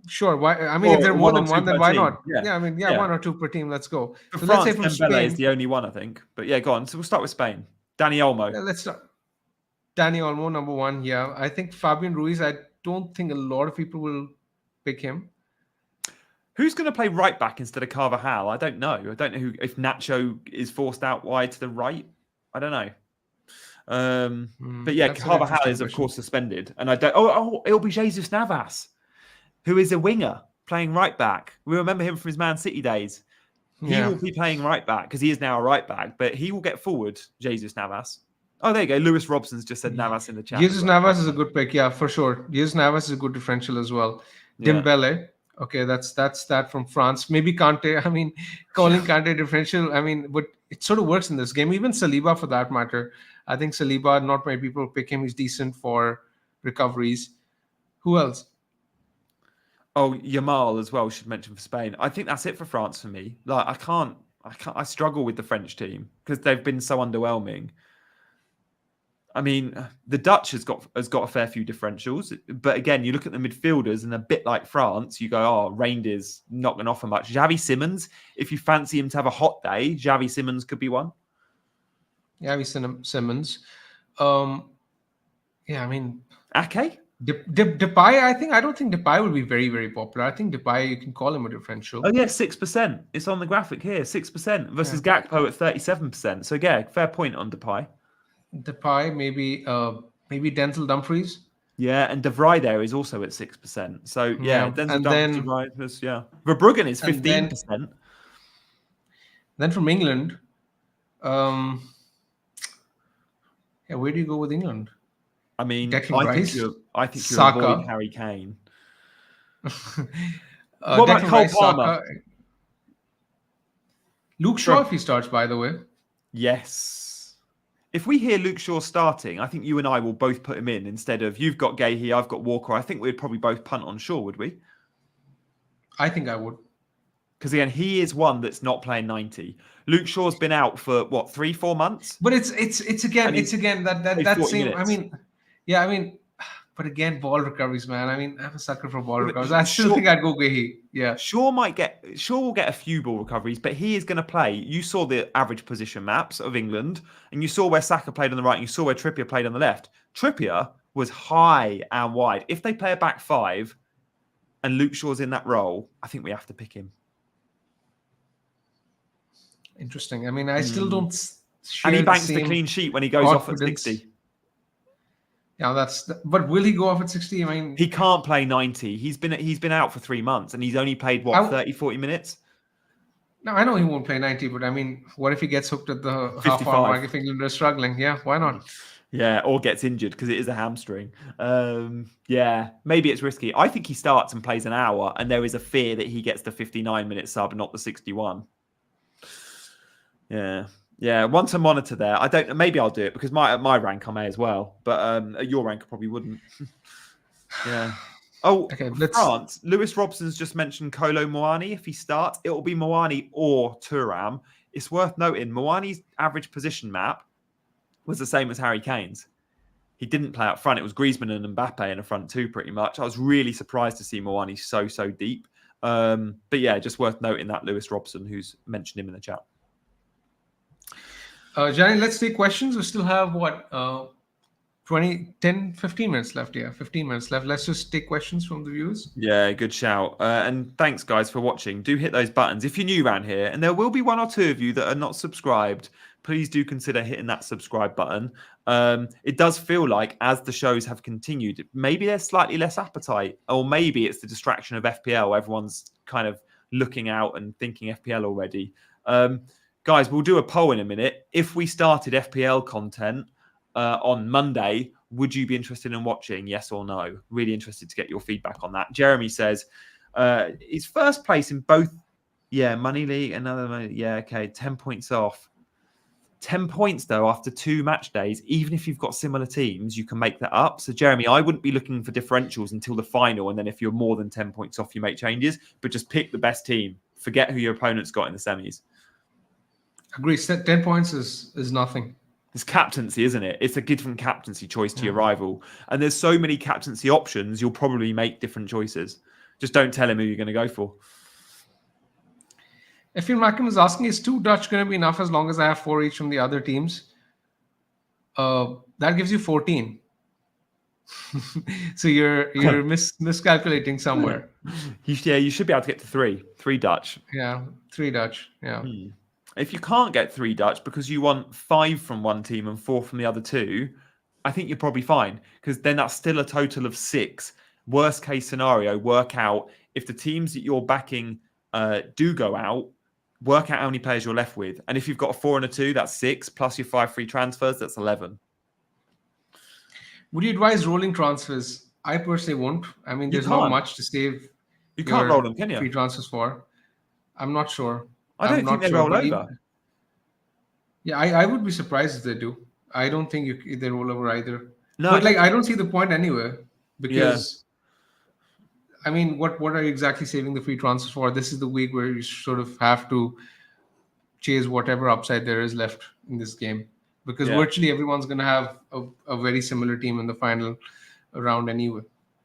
[SPEAKER 2] Sure. Why? I mean, if there are more than one, then why
[SPEAKER 1] team.
[SPEAKER 2] not? Yeah. I mean, yeah, 1 or 2 per team. Let's go.
[SPEAKER 1] For
[SPEAKER 2] So
[SPEAKER 1] France,
[SPEAKER 2] let's say from
[SPEAKER 1] Dembele
[SPEAKER 2] Spain,
[SPEAKER 1] is the only one, I think. But yeah, go on. So we'll start with Spain. Dani Olmo.
[SPEAKER 2] let's start. Dani Olmo, number 1. Yeah, I think Fabian Ruiz. I don't think a lot of people will pick him.
[SPEAKER 1] Who's going to play right back instead of Carvajal? I don't know. I don't know if Nacho is forced out wide to the right. I don't know. But yeah, Carvajal is of course suspended, and I don't. It'll be Jesus Navas, who is a winger playing right back. We remember him from his Man City days. He will be playing right back because he is now a right back, but he will get forward. Jesus Navas. Oh, there you go. Lewis Robson's just said Navas in the chat.
[SPEAKER 2] Jesus Navas is a good pick, yeah, for sure. Jesus Navas is a good differential as well. Dembele. Okay, that's that from France. Maybe Kante. I mean, calling Kante differential. I mean, but it sort of works in this game. Even Saliba, for that matter. I think Saliba, not many people pick him. He's decent for recoveries. Who else?
[SPEAKER 1] Oh, Yamal as well. Should mention for Spain. I think that's it for France for me. Like, I struggle with the French team because they've been so underwhelming. I mean, the Dutch has got a fair few differentials, but again, you look at the midfielders and a bit like France, you go, oh, Reindeer's not going to offer much. Xavi Simons, if you fancy him to have a hot day, Xavi Simons could be one.
[SPEAKER 2] Xavi Simons. Yeah, I mean,
[SPEAKER 1] Ake?
[SPEAKER 2] Depay, I don't think Depay will be very, very popular. I think Depay, you can call him a differential.
[SPEAKER 1] Oh yeah, 6%. It's on the graphic here, 6% versus Gakpo at 37%. So yeah, fair point on Depay.
[SPEAKER 2] Depay, maybe Denzel Dumfries.
[SPEAKER 1] Yeah, and De Vrij there is also at 6%. So yeah, Denzel Dumfries, De Vrij, yeah. Verbruggen is 15%.
[SPEAKER 2] Then from England, where do you go with England?
[SPEAKER 1] I mean, I think you're avoiding Harry Kane. What about Cole Palmer?
[SPEAKER 2] Luke Shaw, if he starts, by the way.
[SPEAKER 1] Yes. If we hear Luke Shaw starting, I think you and I will both put him in instead of you've got Gahey, I've got Walker. I think we'd probably both punt on Shaw, would we?
[SPEAKER 2] I think I would.
[SPEAKER 1] Because again, he is one that's not playing 90. Luke Shaw's been out for what, 3-4 months?
[SPEAKER 2] But it's again that same. Minutes. I mean, but again, ball recoveries, man. I mean, I'm a sucker for ball recoveries. I still think I'd go Gahey. Yeah,
[SPEAKER 1] Shaw will get a few ball recoveries, but he is going to play. You saw the average position maps of England, and you saw where Saka played on the right, and you saw where Trippier played on the left. Trippier was high and wide. If they play a back 5, and Luke Shaw's in that role, I think we have to pick him.
[SPEAKER 2] Interesting. I mean, I still don't.
[SPEAKER 1] And he banks the clean sheet when he goes off at 60.
[SPEAKER 2] Yeah, but will he go off at 60? I mean,
[SPEAKER 1] he can't play 90. He's been out for 3 months and he's only played 30-40 minutes.
[SPEAKER 2] No, I know he won't play 90, but I mean, what if he gets hooked at the
[SPEAKER 1] 55.
[SPEAKER 2] half-hour mark if England are struggling? Yeah, why not?
[SPEAKER 1] Yeah, or gets injured because it is a hamstring. Yeah, maybe it's risky. I think he starts and plays an hour, and there is a fear that he gets the 59-minute sub, not the 61. Yeah, one to monitor there. I don't. Maybe I'll do it because my rank I may as well, but your rank I probably wouldn't. Yeah. Oh, okay. France. Lewis Robson's just mentioned Kolo Muani. If he starts, it will be Muani or Thuram. It's worth noting Muani's average position map was the same as Harry Kane's. He didn't play up front. It was Griezmann and Mbappe in the front two, pretty much. I was really surprised to see Muani so deep. But yeah, just worth noting that Lewis Robson, who's mentioned him in the chat.
[SPEAKER 2] Janny, let's take questions. We still have 15 minutes left. Yeah, 15 minutes left. Let's just take questions from the viewers.
[SPEAKER 1] Yeah, good shout. And thanks, guys, for watching. Do hit those buttons. If you're new around here, and there will be 1 or 2 of you that are not subscribed, please do consider hitting that subscribe button. It does feel like as the shows have continued, maybe there's slightly less appetite, or maybe it's the distraction of FPL. Everyone's kind of looking out and thinking FPL already. Guys, we'll do a poll in a minute. If we started FPL content on Monday, would you be interested in watching? Yes or no? Really interested to get your feedback on that. Jeremy says he's first place in both. Yeah, Money League, another money. Yeah, okay, 10 points off. 10 points, though, after 2 match days, even if you've got similar teams, you can make that up. So, Jeremy, I wouldn't be looking for differentials until the final. And then if you're more than 10 points off, you make changes. But just pick the best team. Forget who your opponent's got in the semis.
[SPEAKER 2] Agree. 10 points is nothing.
[SPEAKER 1] It's captaincy, isn't it? It's a different captaincy choice to your rival. And there's so many captaincy options, you'll probably make different choices. Just don't tell him who you're going to go for.
[SPEAKER 2] Efil Makim is asking, is 2 Dutch going to be enough as long as I have 4 each from the other teams? That gives you 14. So you're miscalculating somewhere.
[SPEAKER 1] You should be able to get to 3. 3 Dutch.
[SPEAKER 2] Yeah, 3 Dutch. Yeah.
[SPEAKER 1] If you can't get 3 Dutch because you want 5 from one team and 4 from the other 2, I think you're probably fine, because then that's still a total of 6. Worst case scenario, work out if the teams that you're backing do go out, work out how many players you're left with. And if you've got a 4 and a 2, that's 6, plus your 5 free transfers, that's 11.
[SPEAKER 2] Would you advise rolling transfers? I personally won't. I mean, there's not much to save.
[SPEAKER 1] You can't roll them, can you?
[SPEAKER 2] Free transfers for. I'm not sure.
[SPEAKER 1] I don't think they roll over.
[SPEAKER 2] Yeah, I would be surprised if they do. I don't think they roll over either.
[SPEAKER 1] No,
[SPEAKER 2] but I don't see the point anyway, because I mean, what are you exactly saving the free transfers for? This is the week where you sort of have to chase whatever upside there is left in this game, because virtually everyone's going to have a very similar team in the final round anyway.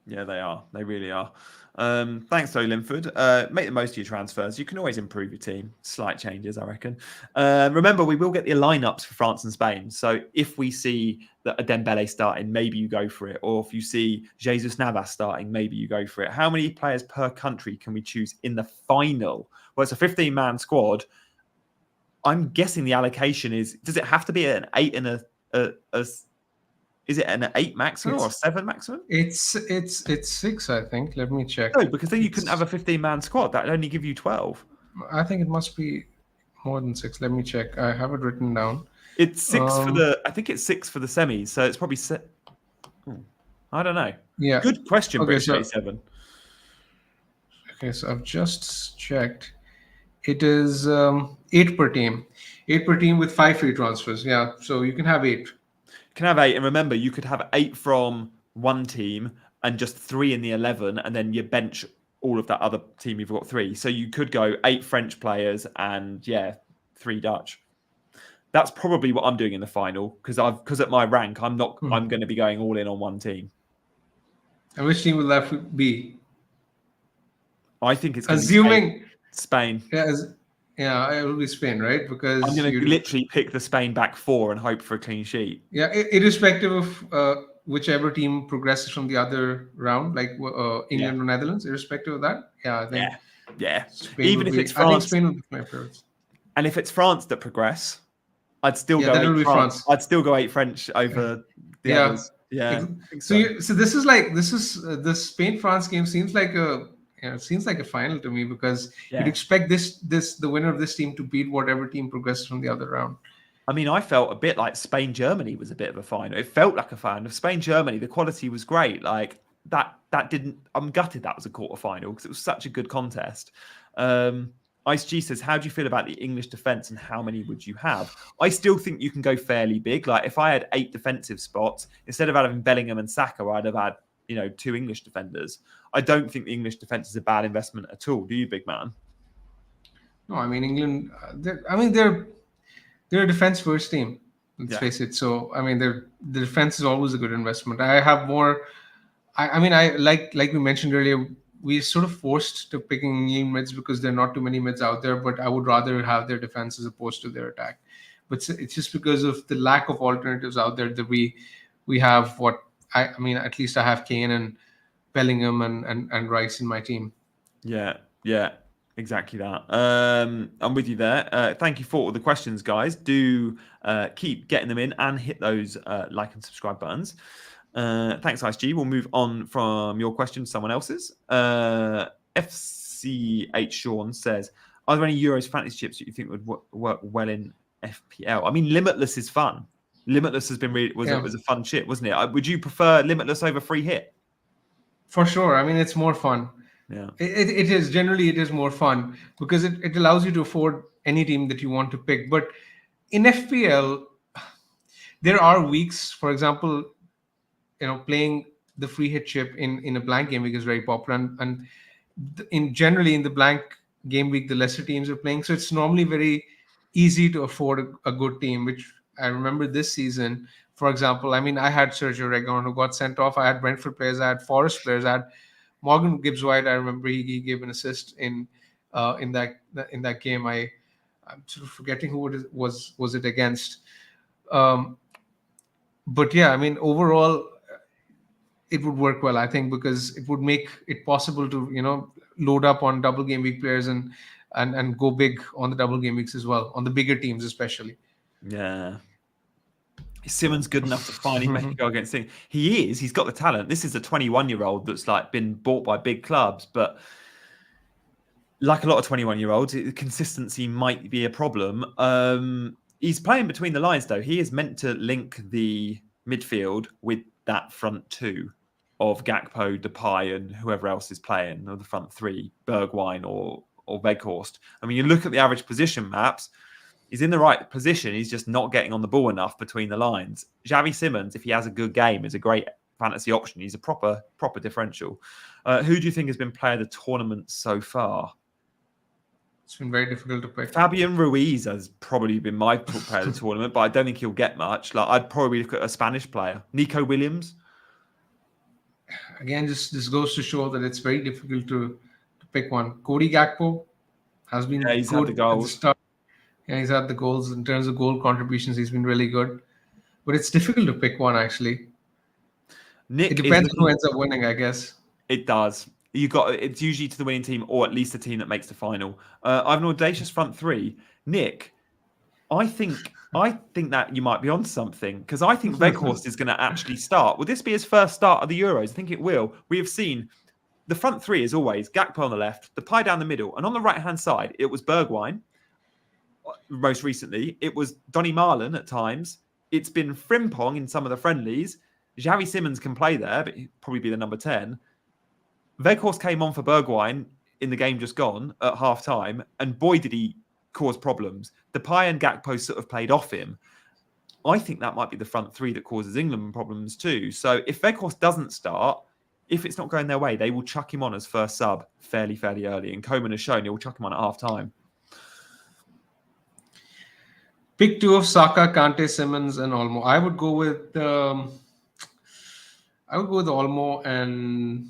[SPEAKER 1] Yeah, they are. They really are. Thanks, though, Linford. Make the most of your transfers. You can always improve your team. Slight changes, I reckon. Remember, we will get the lineups for France and Spain. So if we see that a Dembele starting, maybe you go for it. Or if you see Jesus Navas starting, maybe you go for it. How many players per country can we choose in the final? Well, it's a 15-man squad. I'm guessing the allocation is, does it have to be an 8 and is it an 8 maximum or a 7 maximum?
[SPEAKER 2] It's 6, I think. Let me check.
[SPEAKER 1] No, because then you couldn't have a 15-man squad. That would only give you 12.
[SPEAKER 2] I think it must be more than 6. Let me check. I have it written down.
[SPEAKER 1] It's 6 I think it's 6 for the semis. So it's probably I don't know.
[SPEAKER 2] Yeah.
[SPEAKER 1] Good question,
[SPEAKER 2] okay,
[SPEAKER 1] British 7.
[SPEAKER 2] Okay, so I've just checked. It is 8 per team. 8 per team with 5 free transfers. Yeah, so you can have 8.
[SPEAKER 1] Can have 8, and remember, you could have 8 from one team and just 3 in the 11, and then you bench all of that other team. You've got 3, so you could go 8 French players and 3 Dutch. That's probably what I'm doing in the final, because at my rank, I'm going to be going all in on one team.
[SPEAKER 2] And which team will that be?
[SPEAKER 1] I think it's going
[SPEAKER 2] assuming
[SPEAKER 1] to be Spain.
[SPEAKER 2] Yeah, it will be Spain, right? Because
[SPEAKER 1] I'm going to literally pick the Spain back 4 and hope for a clean sheet.
[SPEAKER 2] Yeah, irrespective of whichever team progresses from the other round, like England or Netherlands, irrespective of that. Yeah, I think.
[SPEAKER 1] Yeah.
[SPEAKER 2] Spain
[SPEAKER 1] Even if it's France,
[SPEAKER 2] I think Spain would be my favorites.
[SPEAKER 1] And if it's France that progress, I'd still go 8 France. I'd still go 8 French over the others. Yeah.
[SPEAKER 2] So this Spain France game seems like a final to me, because you'd expect the winner of this team to beat whatever team progresses from the other round.
[SPEAKER 1] I mean, I felt a bit like Spain-Germany was a bit of a final. It felt like a final. Spain-Germany, the quality was great. Like that didn't. I'm gutted that was a quarterfinal, because it was such a good contest. Ice G says, how do you feel about the English defence and how many would you have? I still think you can go fairly big. Like if I had 8 defensive spots, instead of having Bellingham and Saka, I'd have had 2 English defenders. I don't think the English defence is a bad investment at all. Do you, big man?
[SPEAKER 2] No, I mean England. They're a defence first team. Let's face it. So I mean, the defence is always a good investment. I have more. I mean, like we mentioned earlier, we're sort of forced to picking new mids because there are not too many mids out there. But I would rather have their defence as opposed to their attack. But it's just because of the lack of alternatives out there that we have what. I mean, at least I have Kane and Bellingham and Rice in my team. Yeah,
[SPEAKER 1] exactly that. I'm with you there. Thank you for all the questions, guys. Do keep getting them in and hit those like and subscribe buttons. Thanks, Ice G. We'll move on from your question to someone else's. FCH Sean says, are there any Euros fantasy chips that you think would work well in FPL? I mean, Limitless is fun. Limitless has been it was a fun chip, wasn't it? Would you prefer Limitless over Free Hit?
[SPEAKER 2] For sure. I mean, it's more fun.
[SPEAKER 1] Yeah,
[SPEAKER 2] it is more fun because it allows you to afford any team that you want to pick. But in FPL, there are weeks, for example, playing the free hit chip in a blank game week is very popular, and generally in the blank game week, the lesser teams are playing, so it's normally very easy to afford a good team. Which I remember this season, for example, I mean, I had Sergio Reguilon who got sent off. I had Brentford players. I had Forest players. I had Morgan Gibbs-White. I remember he gave an assist in that game. I'm sort of forgetting who it was it against. But yeah, I mean, overall, it would work well, I think, because it would make it possible to load up on double game week players and go big on the double game weeks as well, on the bigger teams especially.
[SPEAKER 1] Yeah. Is Simmons good enough to finally make a go against things? He is. He's got the talent. This is a 21-year-old that's like been bought by big clubs, but like a lot of 21-year-olds, consistency might be a problem. He's playing between the lines, though. He is meant to link the midfield with that front two of Gakpo, Depay, and whoever else is playing, or the front three, Bergwijn or Weghorst. I mean, you look at the average position maps, he's in the right position. He's just not getting on the ball enough between the lines. Xavi Simmons, if he has a good game, is a great fantasy option. He's a proper differential. Who do you think has been player of the tournament so far?
[SPEAKER 2] It's been very difficult to pick.
[SPEAKER 1] Fabian Ruiz has probably been my player of the tournament, but I don't think he'll get much. Like, I'd probably look at a Spanish player, Nico Williams.
[SPEAKER 2] Again, this goes to show that it's very difficult to pick one. Cody Gakpo has been
[SPEAKER 1] he's
[SPEAKER 2] good
[SPEAKER 1] had the goals.
[SPEAKER 2] at the start. Yeah, he's had the goals. In terms of goal contributions, he's been really good. But it's difficult to pick one, actually.
[SPEAKER 1] Nick,
[SPEAKER 2] it depends who ends up winning, I guess.
[SPEAKER 1] It does. It's usually to the winning team, or at least the team that makes the final. I have an audacious front three. Nick, I think that you might be onto something, because I think Weghorst is going to actually start. Will this be his first start of the Euros? I think it will. We have seen the front three is always Gakpo on the left, Depay down the middle, and on the right-hand side, it was Bergwijn. Most recently, it was Donny Marlon at times. It's been Frimpong in some of the friendlies. Xavi Simmons can play there, but he'd probably be the number 10. Weghorst came on for Bergwijn in the game just gone at half-time, and boy, did he cause problems. Depay and Gakpo sort of played off him. I think that might be the front three that causes England problems too. So if Weghorst doesn't start, if it's not going their way, they will chuck him on as first sub fairly early. And Koeman has shown he'll chuck him on at half-time.
[SPEAKER 2] Pick two of Saka, Kante, Simmons, and Olmo. I would go with Olmo and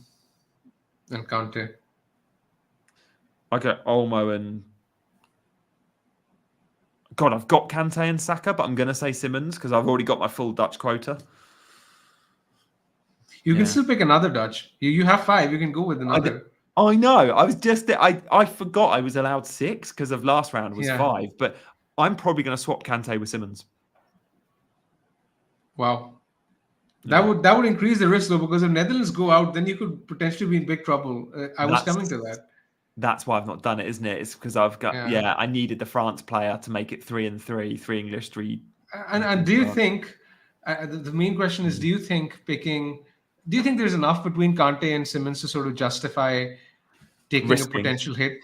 [SPEAKER 2] Kante.
[SPEAKER 1] Okay, Olmo and God, I've got Kante and Saka, but I'm going to say Simmons because I've already got my full Dutch quota.
[SPEAKER 2] You can still pick another Dutch. You have 5. You can go with another.
[SPEAKER 1] I know. I forgot I was allowed 6 because of last round was 5, but I'm probably going to swap Kante with Simmons.
[SPEAKER 2] Wow. That would increase the risk though, because if Netherlands go out, then you could potentially be in big trouble. I was coming to that.
[SPEAKER 1] That's why I've not done it, isn't it? It's because I've got I needed the France player to make it 3-3, 3 English, 3.
[SPEAKER 2] And do you think the main question is? Do you think there's enough between Kante and Simmons to sort of justify taking a potential hit?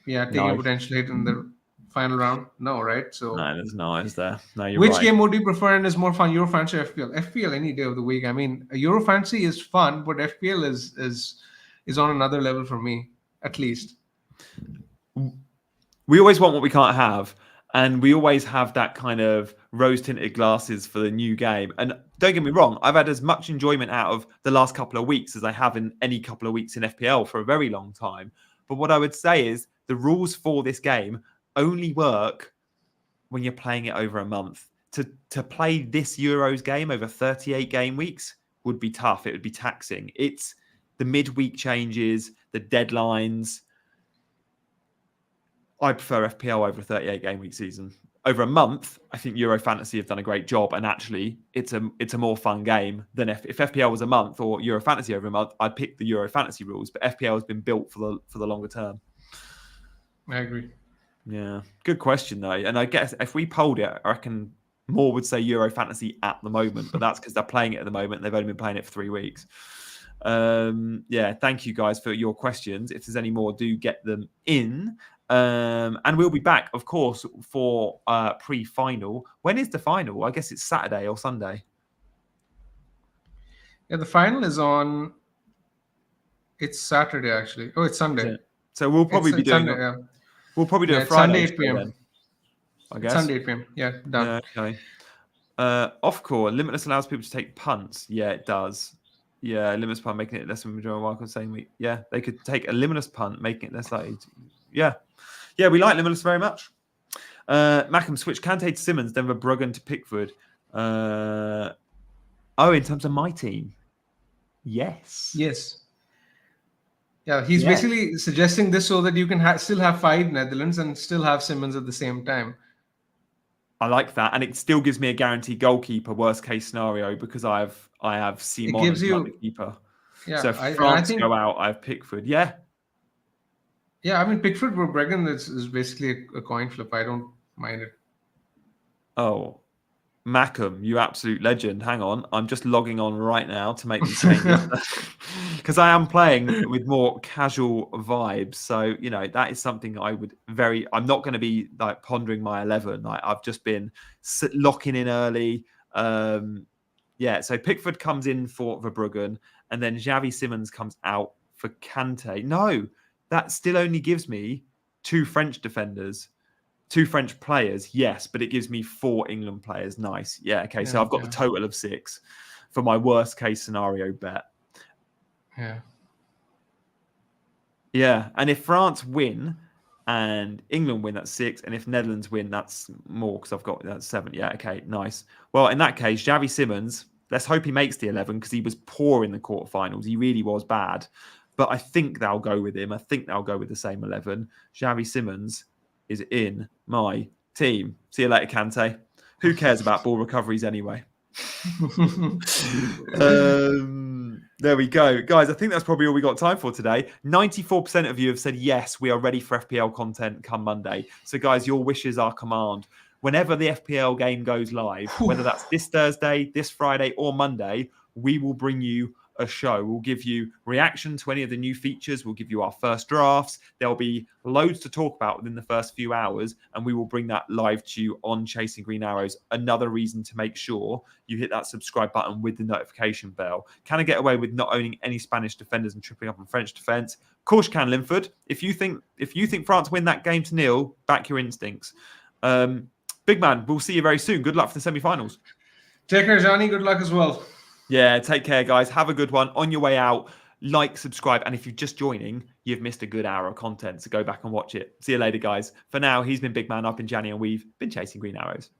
[SPEAKER 2] Yeah, taking a potential hit in the final round? No, right? So
[SPEAKER 1] no, there's no, is there? No, you're
[SPEAKER 2] Which
[SPEAKER 1] right.
[SPEAKER 2] game would you prefer and is more fun, Euro Fantasy or FPL? FPL any day of the week. I mean, Euro Fantasy is fun, but FPL is on another level for me, at least.
[SPEAKER 1] We always want what we can't have, and we always have that kind of rose-tinted glasses for the new game. And don't get me wrong, I've had as much enjoyment out of the last couple of weeks as I have in any couple of weeks in FPL for a very long time. But what I would say is the rules for this game only work when you're playing it over a month. To play this Euros game over 38 game weeks would be tough. It would be taxing. It's the midweek changes, the deadlines. I prefer FPL over a 38 game week season. Over a month, I think Euro Fantasy have done a great job, and actually it's a more fun game than if FPL was a month or Euro Fantasy over a month, I'd pick the Euro Fantasy rules, but FPL has been built for the longer term.
[SPEAKER 2] I agree.
[SPEAKER 1] Yeah, good question though. And I guess if we polled it, I reckon more would say Euro Fantasy at the moment, but that's because they're playing it at the moment. They've only been playing it for 3 weeks. Thank you guys for your questions. If there's any more, do get them in. And we'll be back, of course, for pre-final. When is the final? I guess it's Saturday or Sunday.
[SPEAKER 2] Yeah, the final is on. It's Saturday, actually. Oh, it's Sunday.
[SPEAKER 1] So we'll probably be doing.
[SPEAKER 2] Sunday, yeah.
[SPEAKER 1] We'll probably do a
[SPEAKER 2] It's
[SPEAKER 1] Friday
[SPEAKER 2] Sunday 8 p.m.
[SPEAKER 1] then. I guess
[SPEAKER 2] It's Sunday 8 p.m. Yeah, done.
[SPEAKER 1] Yeah, okay. Off core, Limitless allows people to take punts. Yeah, it does. Yeah, Limitless punt making it less than majority. Michael saying yeah, they could take a Limitless punt, making it less likely. Yeah, we like Limitless very much. Mackham switch Kante to Simmons, then Verbruggen to Pickford. In terms of my team, yes.
[SPEAKER 2] Yeah, he's basically suggesting this so that you can still have 5 Netherlands and still have Simmons at the same time.
[SPEAKER 1] I like that, and it still gives me a guaranteed goalkeeper. Worst case scenario, because I have Simon as the keeper.
[SPEAKER 2] Yeah,
[SPEAKER 1] so if France go out, I have Pickford. Yeah.
[SPEAKER 2] Yeah, I mean Pickford Verbruggen is basically a coin flip. I don't mind it.
[SPEAKER 1] Oh, Mackham, you absolute legend. Hang on. I'm just logging on right now to make these changes. Because I am playing with more casual vibes. So, that is something I'm not going to be like pondering my 11. Like I've just been locking in early. So Pickford comes in for Verbruggen and then Xavi Simmons comes out for Kante. No, that still only gives me 2 French defenders. 2 French players, yes, but it gives me 4 England players. Nice. Yeah, okay. So I've got the total of 6 for my worst case scenario bet.
[SPEAKER 2] Yeah.
[SPEAKER 1] Yeah. And if France win and England win, that's 6. And if Netherlands win, that's more because I've got that's 7. Yeah, okay, nice. Well, in that case, Xavi Simmons, let's hope he makes the 11 because he was poor in the quarterfinals. He really was bad. But I think they'll go with him. I think they'll go with the same 11. Xavi Simmons is in my team. See you later, Kante. Who cares about ball recoveries anyway? There we go. Guys, I think that's probably all we got time for today. 94% of you have said, yes, we are ready for FPL content come Monday. So, guys, your wishes are command. Whenever the FPL game goes live, whether that's this Thursday, this Friday, or Monday, we will bring you a show. We'll give you reaction to any of the new features. We'll give you our first drafts. There'll be loads to talk about within the first few hours, and we will bring that live to you on Chasing Green Arrows. Another reason to make sure you hit that subscribe button with the notification bell. Can I get away with not owning any Spanish defenders and tripping up on French defense? Of course you can, Linford. If you think France win that game to 0, back your instincts. Big man, we'll see you very soon. Good luck for the semi-finals.
[SPEAKER 2] Take care, Janny. Good luck as well.
[SPEAKER 1] Yeah, take care, guys. Have a good one. On your way out, like, subscribe. And if you're just joining, you've missed a good hour of content. So go back and watch it. See you later, guys. For now, he's been Big Man. I've been Janny, and we've been Chasing Green Arrows.